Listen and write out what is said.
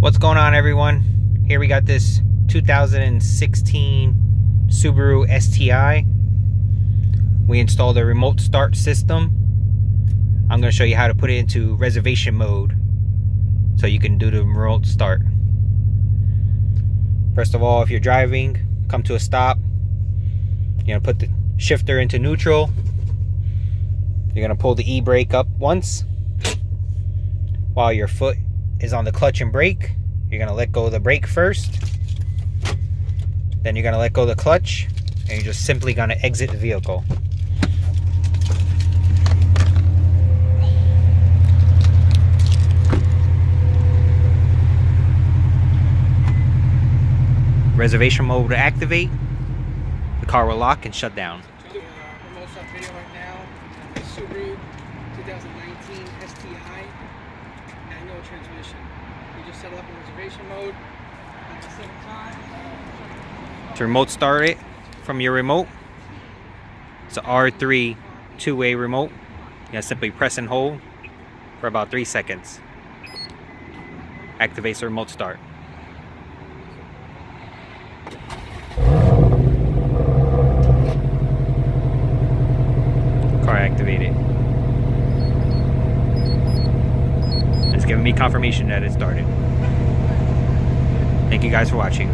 What's going on, everyone? Here we got this 2016 Subaru STI. We installed a remote start system. I'm going to show you how to put it into reservation mode so you can do the remote start. First of all, if you're driving, come to a stop. You're going to put the shifter into neutral. You're going to pull the e-brake up once while your foot is on the clutch and brake. You're going to let go of the brake first. Then you're going to let go of the clutch, and you're just simply going to exit the vehicle. Reservation mode will activate. The car will lock and shut down. Remote start video right now. The Subaru 2019 STI manual transmission. You just set it up in reservation mode at the same time. To remote start it from your remote, it's an R3 two-way remote. You gotta simply press and hold for about 3 seconds. Activates the remote start. Car activated. It's giving me confirmation that it started. Thank you guys for watching.